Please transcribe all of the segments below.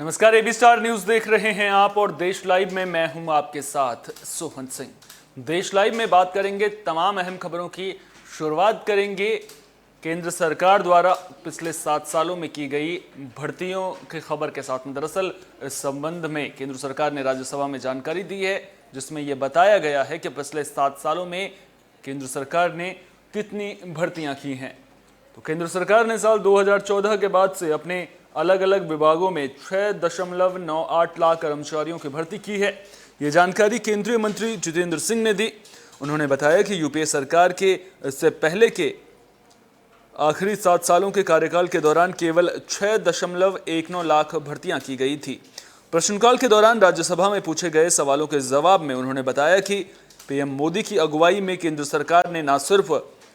नमस्कार, AB star news देख रहे हैं आप और देश लाइव में मैं हूं आपके साथ सोहन सिंह। देश लाइव में बात करेंगे तमाम अहम खबरों की। शुरुआत करेंगे केंद्र सरकार द्वारा पिछले 7 सालों में की गई भर्तियों की खबर के साथ में। दरअसल इस संबंध में केंद्र सरकार ने राज्यसभा में जानकारी दी है, जिसमें यह बताया गया है कि पिछले 7 सालों में केंद्र सरकार ने कितनी भर्तियां की हैं। तो केंद्र सरकार ने साल 2014 के बाद से अपने अलग अलग विभागों में 6.98 लाख कर्मचारियों की भर्ती की है। ये जानकारी केंद्रीय मंत्री जितेंद्र सिंह ने दी। उन्होंने बताया कि यूपीए सरकार के इससे पहले के आखिरी 7 सालों के कार्यकाल के दौरान केवल 6.19 लाख भर्तियां की गई थी। प्रश्नकाल के दौरान राज्यसभा में पूछे गए सवालों के जवाब में उन्होंने बताया कि पीएम मोदी की अगुवाई में केंद्र सरकार ने न सिर्फ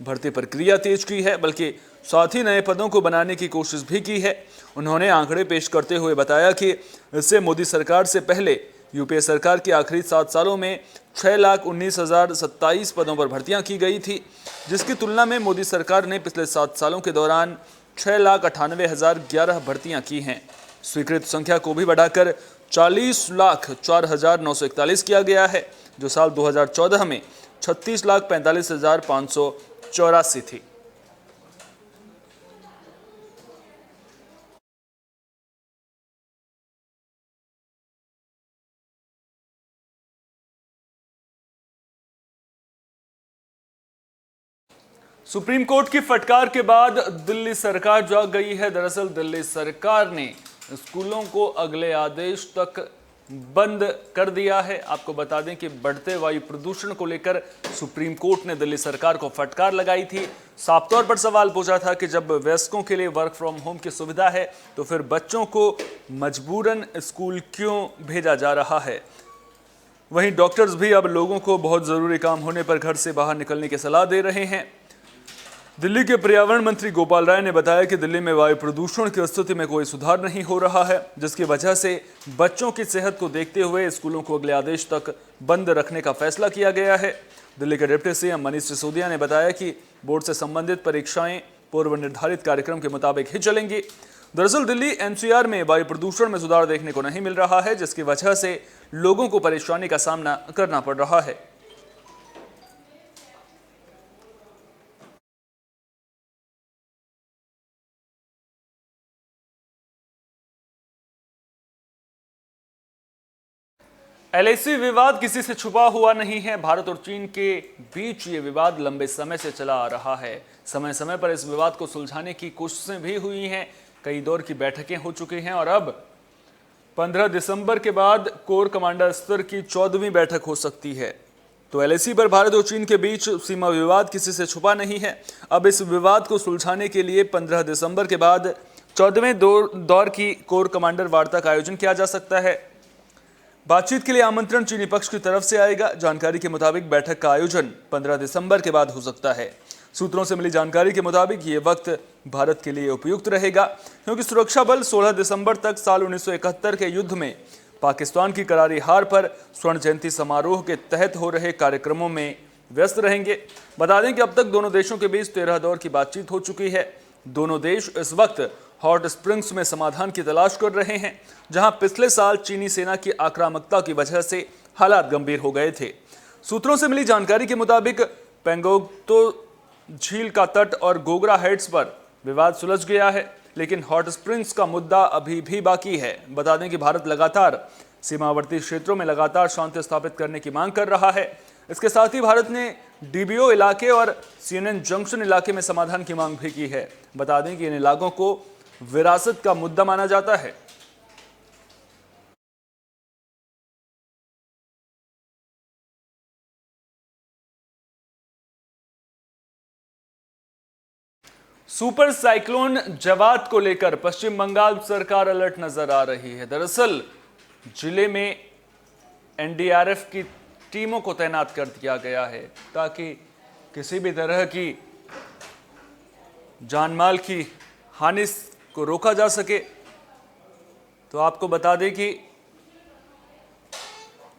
भर्ती प्रक्रिया तेज की है, बल्कि साथ ही नए पदों को बनाने की कोशिश भी की है। उन्होंने आंकड़े पेश करते हुए बताया कि इससे मोदी सरकार से पहले यूपीए सरकार के आखिरी 7 सालों में 6,19,027 पदों पर भर्तियां की गई थी, जिसकी तुलना में मोदी सरकार ने पिछले 7 सालों के दौरान 6,98,011 भर्तियां की हैं। स्वीकृत संख्या को भी बढ़ाकर 40,04,941 किया गया है, जो साल 2014 में 36,45,584 थी। सुप्रीम कोर्ट की फटकार के बाद दिल्ली सरकार जाग गई है। दरअसल दिल्ली सरकार ने स्कूलों को अगले आदेश तक बंद कर दिया है। आपको बता दें कि बढ़ते वायु प्रदूषण को लेकर सुप्रीम कोर्ट ने दिल्ली सरकार को फटकार लगाई थी। साफ तौर पर सवाल पूछा था कि जब वयस्कों के लिए वर्क फ्रॉम होम की सुविधा है, तो फिर बच्चों को मजबूरन स्कूल क्यों भेजा जा रहा है। वहीं डॉक्टर्स भी अब लोगों को बहुत जरूरी काम होने पर घर से बाहर निकलने की सलाह दे रहे हैं। दिल्ली के पर्यावरण मंत्री गोपाल राय ने बताया कि दिल्ली में वायु प्रदूषण की स्थिति में कोई सुधार नहीं हो रहा है, जिसकी वजह से बच्चों की सेहत को देखते हुए स्कूलों को अगले आदेश तक बंद रखने का फैसला किया गया है। दिल्ली के डिप्टी सीएम मनीष सिसोदिया ने बताया कि बोर्ड से संबंधित परीक्षाएं पूर्व निर्धारित कार्यक्रम के मुताबिक ही चलेंगी। दरअसल दिल्ली एनसीआर में वायु प्रदूषण में सुधार देखने को नहीं मिल रहा है, जिसकी वजह से लोगों को परेशानी का सामना करना पड़ रहा है। एलआईसी विवाद किसी से छुपा हुआ नहीं है। भारत और चीन के बीच ये विवाद लंबे समय से चला आ रहा है। समय समय पर इस विवाद को सुलझाने की कोशिशें भी हुई हैं। कई दौर की बैठकें हो चुकी हैं और अब 15 दिसंबर के बाद कोर कमांडर स्तर की 14वीं बैठक हो सकती है। तो एलआईसी पर भारत और चीन के बीच सीमा विवाद किसी से छुपा नहीं है। अब इस विवाद को सुलझाने के लिए 15 दिसंबर के बाद 14वें दौर की कोर कमांडर वार्ता का आयोजन किया जा सकता है। बातचीत के लिए आमंत्रण चीनी पक्ष की तरफ से आएगा। जानकारी के मुताबिक बैठक का आयोजन 15 दिसंबर के बाद हो सकता है। सूत्रों से मिली जानकारी के मुताबिक ये वक्त भारत के लिए उपयुक्त रहेगा, क्योंकि सुरक्षा बल 16 दिसंबर तक साल 1971 के युद्ध में पाकिस्तान की करारी हार पर स्वर्ण जयंती समारोह के तहत हो रहे कार्यक्रमों में व्यस्त रहेंगे। बता दें कि अब तक दोनों देशों के बीच 13 दौर की बातचीत हो चुकी है। दोनों देश इस वक्त हॉट स्प्रिंग्स में समाधान की तलाश कर रहे हैं, जहां पिछले साल चीनी सेना की आक्रामकता की वजह से हालात गंभीर हो गए थे। सूत्रों से मिली जानकारी के मुताबिक पेंगोंगतो झील का तट और गोगरा हाइट्स पर विवाद सुलझ गया है, लेकिन हॉट स्प्रिंग्स का मुद्दा अभी भी बाकी है। बता दें कि भारत लगातार सीमावर्ती क्षेत्रों में लगातार शांति स्थापित करने की मांग कर रहा है। इसके साथ ही भारत ने डीबीओ इलाके और सीएनएन जंक्शन इलाके में समाधान की मांग भी की है। बता दें कि इन इलाकों को विरासत का मुद्दा माना जाता है। सुपर साइक्लोन जवाद को लेकर पश्चिम बंगाल सरकार अलर्ट नजर आ रही है। दरअसल जिले में एनडीआरएफ की टीमों को तैनात कर दिया गया है, ताकि किसी भी तरह की जानमाल की हानि को रोका जा सके। तो आपको बता दें कि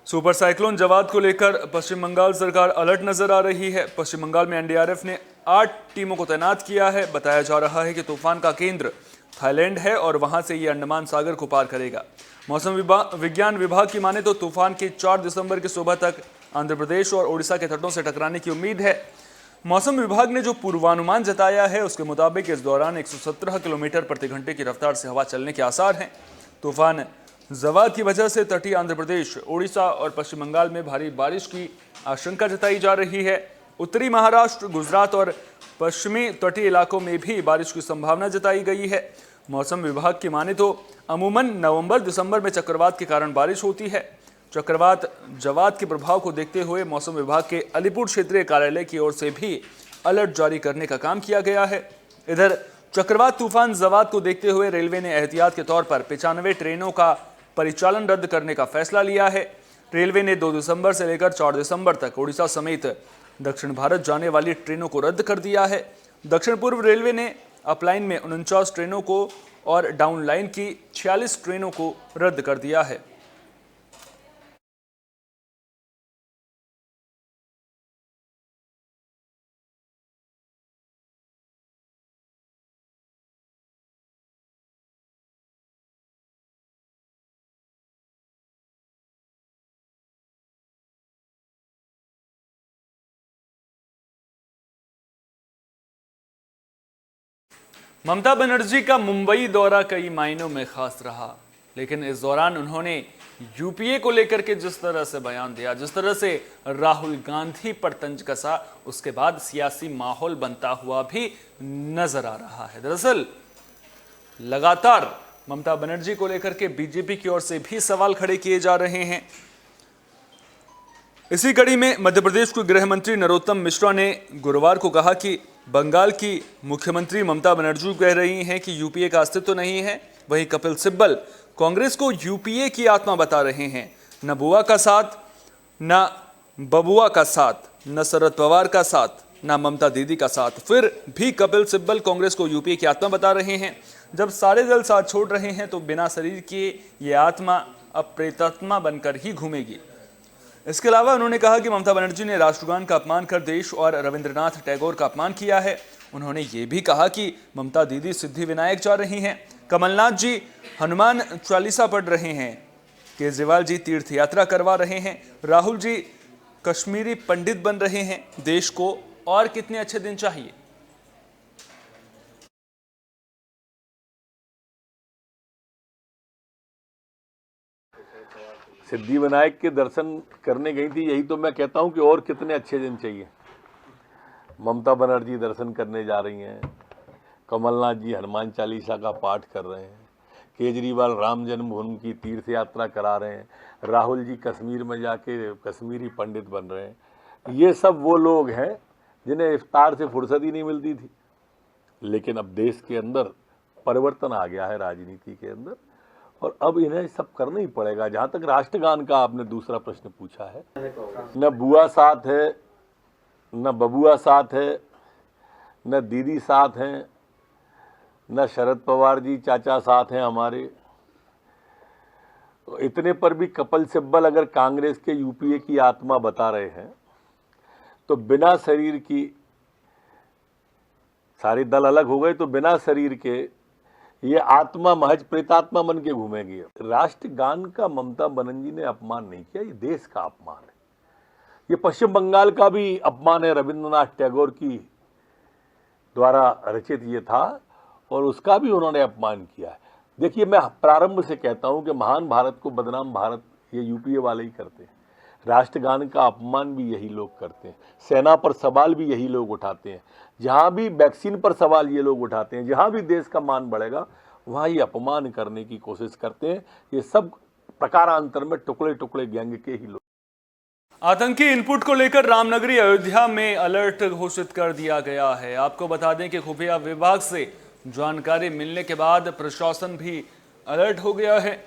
सुपर साइक्लोन जवाद को लेकर पश्चिम बंगाल सरकार अलर्ट नजर आ रही है। पश्चिम बंगाल में एनडीआरएफ ने 8 टीमों को तैनात किया है। बताया जा रहा है कि तूफान का केंद्र थाईलैंड है और वहां से ये अंडमान सागर को पार करेगा। मौसम विज्ञान विभाग की माने तो तूफान के 4 दिसंबर की सुबह तक आंध्र प्रदेश और ओडिशा के तटों से टकराने की उम्मीद है। मौसम विभाग ने जो पूर्वानुमान जताया है उसके मुताबिक इस दौरान 117 किलोमीटर प्रति घंटे की रफ्तार से हवा चलने के आसार हैं। तूफान जवाद की वजह से तटीय आंध्र प्रदेश, ओडिशा और पश्चिम बंगाल में भारी बारिश की आशंका जताई जा रही है। उत्तरी महाराष्ट्र, गुजरात और पश्चिमी तटीय इलाकों में भी बारिश की संभावना जताई गई है। मौसम विभाग की माने तो अमूमन नवंबर-दिसंबर में चक्रवात के कारण बारिश होती है। चक्रवात जवाद के प्रभाव को देखते हुए मौसम विभाग के अलीपुर क्षेत्रीय कार्यालय की ओर से भी अलर्ट जारी करने का काम किया गया है। इधर चक्रवात तूफान जवाद को देखते हुए रेलवे ने एहतियात के तौर पर 95 ट्रेनों का परिचालन रद्द करने का फैसला लिया है। रेलवे ने 2 दिसंबर से लेकर 4 दिसंबर तक ओडिशा समेत दक्षिण भारत जाने वाली ट्रेनों को रद्द कर दिया है। दक्षिण पूर्व रेलवे ने अपलाइन में 49 ट्रेनों को और डाउन लाइन की 46 ट्रेनों को रद्द कर दिया है। ममता बनर्जी का मुंबई दौरा कई मायनों में खास रहा, लेकिन इस दौरान उन्होंने यूपीए को लेकर के जिस तरह से बयान दिया, जिस तरह से राहुल गांधी पर तंज कसा, उसके बाद सियासी माहौल बनता हुआ भी नजर आ रहा है। दरअसल लगातार ममता बनर्जी को लेकर के बीजेपी की ओर से भी सवाल खड़े किए जा रहे हैं। इसी कड़ी में मध्य प्रदेश के गृह मंत्री नरोत्तम मिश्रा ने गुरुवार को कहा कि बंगाल की मुख्यमंत्री ममता बनर्जी कह रही हैं कि यूपीए का अस्तित्व नहीं है। वहीं कपिल सिब्बल कांग्रेस को यूपीए की आत्मा बता रहे हैं। न बुआ का साथ, न बबुआ का साथ, न शरद पवार का साथ, न ममता दीदी का साथ। फिर भी कपिल सिब्बल कांग्रेस को यूपीए की आत्मा बता रहे हैं। जब सारे दल साथ छोड़ रहे हैं तो बिना शरीर के ये आत्मा अब प्रेतात्मा बनकर ही घूमेगी। इसके अलावा उन्होंने कहा कि ममता बनर्जी ने राष्ट्रगान का अपमान कर देश और रविंद्रनाथ टैगोर का अपमान किया है। उन्होंने ये भी कहा कि ममता दीदी सिद्धि विनायक जा रही हैं, कमलनाथ जी हनुमान चालीसा पढ़ रहे हैं, केजरीवाल जी तीर्थ यात्रा करवा रहे हैं, राहुल जी कश्मीरी पंडित बन रहे हैं। देश को और कितने अच्छे दिन चाहिए। सिद्धि विनायक के दर्शन करने गई थी, यही तो मैं कहता हूं कि और कितने अच्छे दिन चाहिए। ममता बनर्जी दर्शन करने जा रही हैं, कमलनाथ जी हनुमान चालीसा का पाठ कर रहे हैं, केजरीवाल राम जन्मभूमि की तीर्थ यात्रा करा रहे हैं, राहुल जी कश्मीर में जाके कश्मीरी पंडित बन रहे हैं। ये सब वो लोग हैं जिन्हें इफ्तार से फुर्सत ही नहीं मिलती थी। लेकिन अब देश के अंदर परिवर्तन आ गया है, राजनीति के अंदर, और अब इन्हें सब करना ही पड़ेगा। जहां तक राष्ट्रगान का आपने दूसरा प्रश्न पूछा है, न बुआ साथ है, न बबुआ साथ है, न दीदी साथ हैं, न शरद पवार जी चाचा साथ हैं हमारे। तो इतने पर भी कपिल सिब्बल अगर कांग्रेस के यूपीए की आत्मा बता रहे हैं तो बिना शरीर की, सारे दल अलग हो गए तो बिना शरीर के ये आत्मा महज प्रेतात्मा बन के घूमेगी। राष्ट्रगान का ममता बनर्जी ने अपमान नहीं किया, ये देश का अपमान है। ये पश्चिम बंगाल का भी अपमान है, रविंद्रनाथ टैगोर की द्वारा रचित ये था और उसका भी उन्होंने अपमान किया है। देखिए, मैं प्रारंभ से कहता हूं कि महान भारत को बदनाम भारत ये यूपीए वाले ही करते हैं। राष्ट्रगान का अपमान भी यही लोग करते हैं, सेना पर सवाल भी यही लोग उठाते हैं, जहां भी वैक्सीन पर सवाल ये लोग उठाते हैं, जहां भी देश का मान बढ़ेगा वहां ये अपमान करने की कोशिश करते हैं। ये सब प्रकारांतर में टुकड़े टुकड़े गैंग के ही लोग। आतंकी इनपुट को लेकर रामनगरी अयोध्या में अलर्ट घोषित कर दिया गया है। आपको बता दें कि खुफिया विभाग से जानकारी मिलने के बाद प्रशासन भी अलर्ट हो गया है।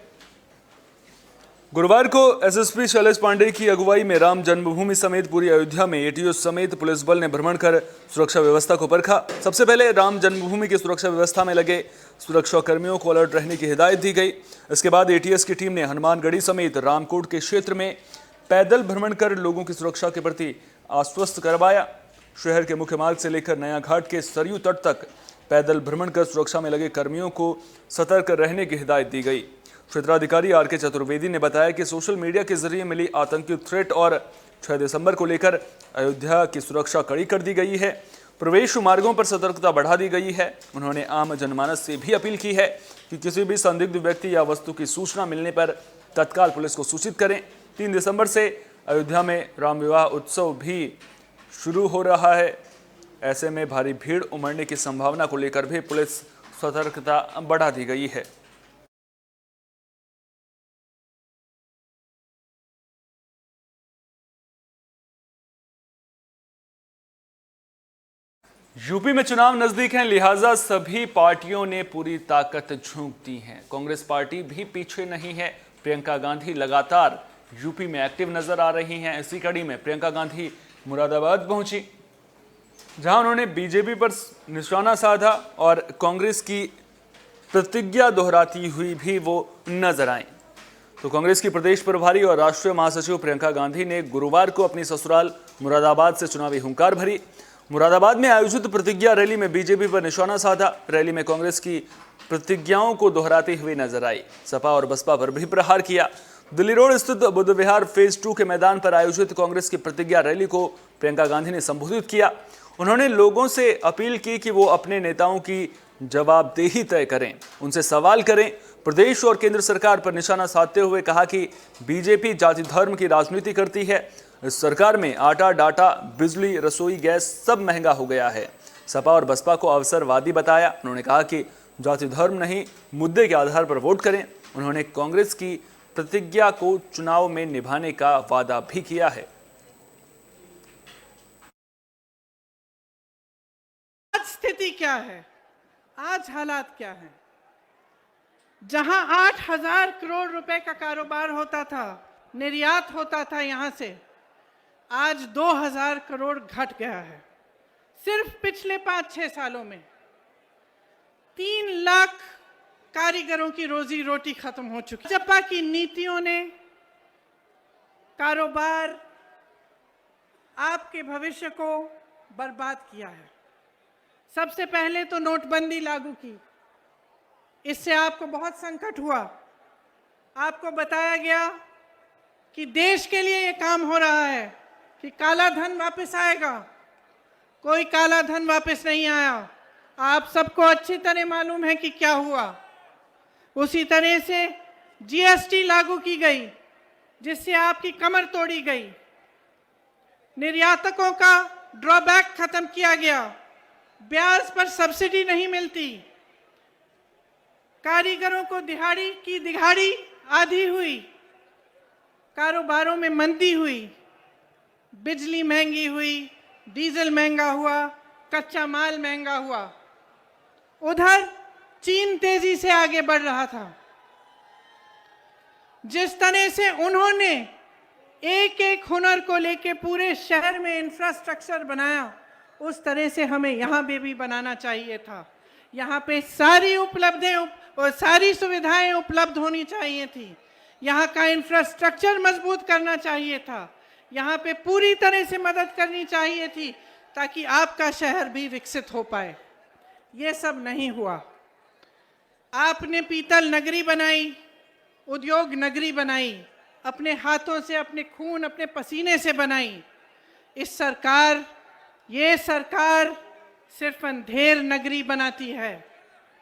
गुरुवार को एसएसपी शैलेश पांडे की अगुवाई में राम जन्मभूमि समेत पूरी अयोध्या में एटीओ समेत पुलिस बल ने भ्रमण कर सुरक्षा व्यवस्था को परखा। सबसे पहले राम जन्मभूमि की सुरक्षा व्यवस्था में लगे सुरक्षा कर्मियों को अलर्ट रहने की हिदायत दी गई। इसके बाद एटीएस की टीम ने हनुमानगढ़ी समेत रामकोट के क्षेत्र में पैदल भ्रमण कर लोगों की सुरक्षा के प्रति आश्वस्त करवाया। शहर के मुख्य मार्ग से लेकर नया घाट के सरयू तट तक पैदल भ्रमण कर सुरक्षा में लगे कर्मियों को सतर्क रहने की हिदायत दी गई। क्षेत्राधिकारी आर.के. चतुर्वेदी ने बताया कि सोशल मीडिया के जरिए मिली आतंकी थ्रेट और 6 दिसंबर को लेकर अयोध्या की सुरक्षा कड़ी कर दी गई है। प्रवेश मार्गों पर सतर्कता बढ़ा दी गई है। उन्होंने आम जनमानस से भी अपील की है कि किसी भी संदिग्ध व्यक्ति या वस्तु की सूचना मिलने पर तत्काल पुलिस को सूचित करें। 3 दिसंबर से अयोध्या में राम विवाह उत्सव भी शुरू हो रहा है। ऐसे में भारी भीड़ उमड़ने की संभावना को लेकर भी पुलिस सतर्कता बढ़ा दी गई है। यूपी में चुनाव नजदीक हैं, लिहाजा सभी पार्टियों ने पूरी ताकत झोंक दी है। कांग्रेस पार्टी भी पीछे नहीं है। प्रियंका गांधी लगातार यूपी में एक्टिव नजर आ रही हैं। इसी कड़ी में प्रियंका गांधी मुरादाबाद पहुंची, जहां उन्होंने बीजेपी पर निशाना साधा और कांग्रेस की प्रतिज्ञा दोहराती हुई भी वो नजर आए। तो कांग्रेस की प्रदेश प्रभारी और राष्ट्रीय महासचिव प्रियंका गांधी ने गुरुवार को अपनी ससुराल मुरादाबाद से चुनावी हुंकार भरी। मुरादाबाद में आयोजित प्रतिज्ञा रैली में बीजेपी पर निशाना साधा। रैली में कांग्रेस की प्रतिज्ञाओं को दोहराती हुई नजर आई। सपा और बसपा पर भी प्रहार किया। दिल्ली रोड स्थित बुद्ध विहार फेज 2 के मैदान पर आयोजित कांग्रेस की प्रतिज्ञा रैली को प्रियंका गांधी ने संबोधित किया। उन्होंने लोगों से अपील की कि वो अपने नेताओं की जवाबदेही तय करें, उनसे सवाल करें। प्रदेश और केंद्र सरकार पर निशाना साधते हुए कहा कि बीजेपी जाति धर्म की राजनीति करती है। इस सरकार में आटा, डाटा, बिजली, रसोई गैस सब महंगा हो गया है। सपा और बसपा को अवसरवादी बताया। उन्होंने कहा कि जाति धर्म नहीं, मुद्दे के आधार पर वोट करें। उन्होंने कांग्रेस की प्रतिज्ञा को चुनाव में निभाने का वादा भी किया है। आज स्थिति क्या है, आज हालात क्या है? जहां 8,000 करोड़ रुपए का कारोबार होता था, निर्यात होता था यहां से, आज 2,000 करोड़ घट गया है। सिर्फ पिछले 5-6 सालों में 3 लाख कारीगरों की रोजी रोटी खत्म हो चुकी। भाजपा की नीतियों ने कारोबार, आपके भविष्य को बर्बाद किया है। सबसे पहले तो नोटबंदी लागू की, इससे आपको बहुत संकट हुआ। आपको बताया गया कि देश के लिए ये काम हो रहा है कि काला धन वापस आएगा। कोई काला धन वापस नहीं आया। आप सबको अच्छी तरह मालूम है कि क्या हुआ। उसी तरह से जीएसटी लागू की गई, जिससे आपकी कमर तोड़ी गई। निर्यातकों का ड्रॉबैक खत्म किया गया। ब्याज पर सब्सिडी नहीं मिलती। कारीगरों को दिहाड़ी की दिहाड़ी आधी हुई। कारोबारों में मंदी हुई। बिजली महंगी हुई, डीजल महंगा हुआ, कच्चा माल महंगा हुआ। उधर चीन तेजी से आगे बढ़ रहा था। जिस तरह से उन्होंने एक एक हुनर को लेके पूरे शहर में इंफ्रास्ट्रक्चर बनाया, उस तरह से हमें यहाँ पे भी बनाना चाहिए था। यहाँ पे सारी और सारी सुविधाएं उपलब्ध होनी चाहिए थी। यहाँ का इंफ्रास्ट्रक्चर मजबूत करना चाहिए था। यहाँ पे पूरी तरह से मदद करनी चाहिए थी ताकि आपका शहर भी विकसित हो पाए। ये सब नहीं हुआ। आपने पीतल नगरी बनाई, उद्योग नगरी बनाई, अपने हाथों से, अपने खून, अपने पसीने से बनाई। ये सरकार सिर्फ अंधेर नगरी बनाती है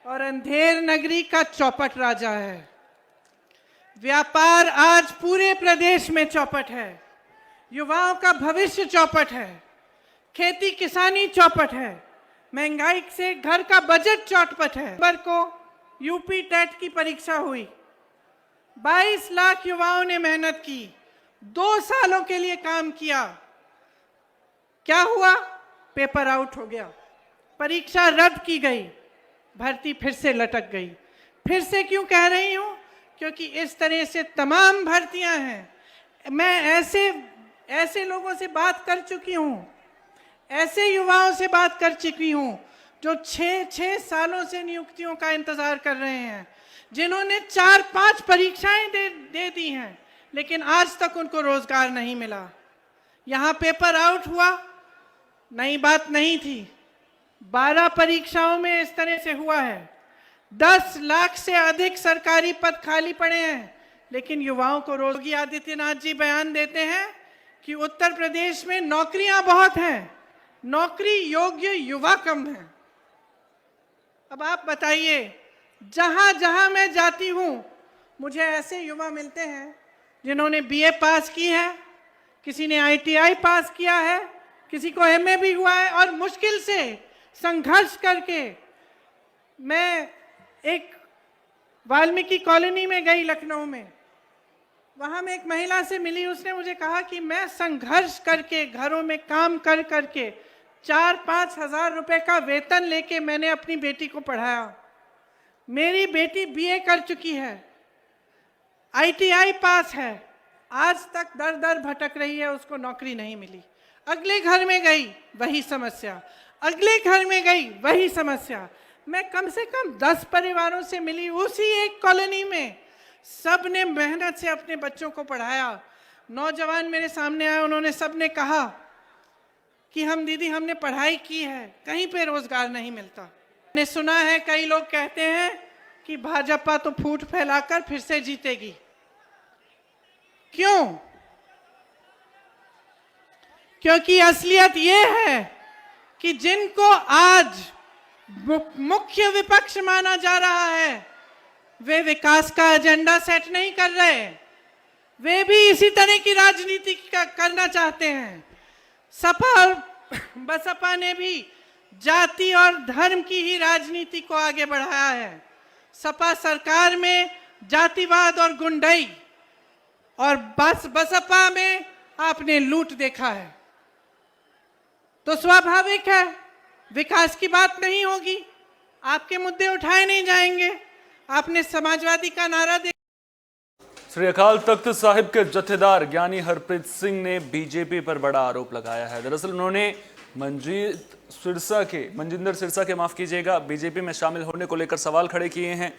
और अंधेर नगरी का चौपट राजा है। व्यापार आज पूरे प्रदेश में चौपट है। युवाओं का भविष्य चौपट है। खेती किसानी चौपट है। महंगाई से घर का बजट चौपट है। नवंबर को यूपी टेट की परीक्षा हुई। 22 लाख युवाओं ने मेहनत की, 2 सालों के लिए काम किया। क्या हुआ? पेपर आउट हो गया, परीक्षा रद्द की गई, भर्ती फिर से लटक गई। फिर से क्यों कह रही हूं? क्योंकि इस तरह से तमाम भर्तियां हैं। मैं ऐसे लोगों से बात कर चुकी हूं, ऐसे युवाओं से बात कर चुकी हूं जो 6 सालों से नियुक्तियों का इंतजार कर रहे हैं, जिन्होंने 4-5 परीक्षाएं दे दी हैं, लेकिन आज तक उनको रोजगार नहीं मिला। यहाँ पेपर आउट हुआ, नई बात नहीं थी। 12 परीक्षाओं में इस तरह से हुआ है। 10 लाख से अधिक सरकारी पद खाली पड़े हैं, लेकिन युवाओं को रोजगार। योगी आदित्यनाथ जी बयान देते हैं कि उत्तर प्रदेश में नौकरियां बहुत हैं, नौकरी योग्य युवा कम है। अब आप बताइए, जहां जहां मैं जाती हूं मुझे ऐसे युवा मिलते हैं जिन्होंने बीए पास की है, किसी ने आईटीआई पास किया है, किसी को एमए भी हुआ है, और मुश्किल से संघर्ष करके मैं एक वाल्मीकि कॉलोनी में गई लखनऊ में, वहां मैं एक महिला से मिली। उसने मुझे कहा कि मैं संघर्ष करके घरों में काम कर करके 4-5 हजार रुपए का वेतन लेके मैंने अपनी बेटी को पढ़ाया। मेरी बेटी बीए कर चुकी है, आईटीआई पास है, आज तक दर दर भटक रही है, उसको नौकरी नहीं मिली। अगले घर में गई वही समस्या, अगले घर में गई वही समस्या। मैं कम से कम 10 परिवारों से मिली उसी एक कॉलोनी में, सब ने मेहनत से अपने बच्चों को पढ़ाया। नौजवान मेरे सामने आए, उन्होंने सब ने कहा कि हम दीदी हमने पढ़ाई की है, कहीं पे रोजगार नहीं मिलता। मैंने सुना है कई लोग कहते हैं कि भाजपा तो फूट फैलाकर फिर से जीतेगी। क्यों? क्योंकि असलियत ये है कि जिनको आज मुख्य विपक्ष माना जा रहा है वे विकास का एजेंडा सेट नहीं कर रहे, वे भी इसी तरह की राजनीति करना चाहते हैं। सपा और बसपा ने भी जाति और धर्म की ही राजनीति को आगे बढ़ाया है। सपा सरकार में जातिवाद और गुंडाई, और बसपा में आपने लूट देखा है। तो स्वाभाविक है विकास की बात नहीं होगी, आपके मुद्दे उठाए नहीं जाएंगे। आपने समाजवादी का नारा दे। श्री अकाल तख्त साहिब के जत्थेदार ज्ञानी हरप्रीत सिंह ने बीजेपी पर बड़ा आरोप लगाया है। दरअसल उन्होंने मनजिंदर सिरसा के माफ कीजिएगा बीजेपी में शामिल होने को लेकर सवाल खड़े किए हैं।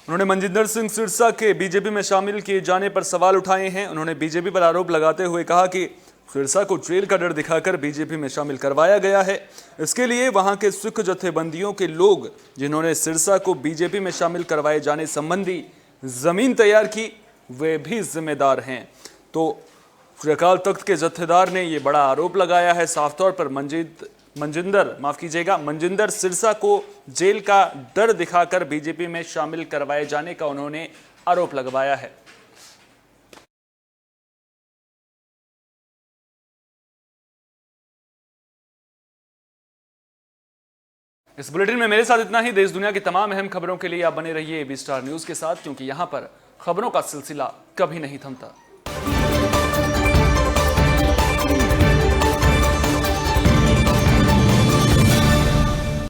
उन्होंने मनजिंदर सिंह सिरसा के बीजेपी में शामिल किए जाने पर सवाल उठाए हैं। उन्होंने बीजेपी पर आरोप लगाते हुए कहा कि सिरसा को जेल का डर दिखाकर बीजेपी में शामिल करवाया गया है। इसके लिए वहां के सिख जत्थेबंदियों के लोग जिन्होंने सिरसा को बीजेपी में शामिल करवाए जाने संबंधी जमीन तैयार की, वे भी जिम्मेदार हैं। तो श्री अकाल तख्त के जत्थेदार ने यह बड़ा आरोप लगाया है। साफ तौर पर मनजिंदर सिरसा को जेल का डर दिखाकर बीजेपी में शामिल करवाए जाने का उन्होंने आरोप लगवाया है। इस बुलेटिन में मेरे साथ इतना ही। देश दुनिया की तमाम अहम खबरों के लिए आप बने रहिए AB स्टार न्यूज के साथ, क्योंकि यहां पर खबरों का सिलसिला कभी नहीं थमता।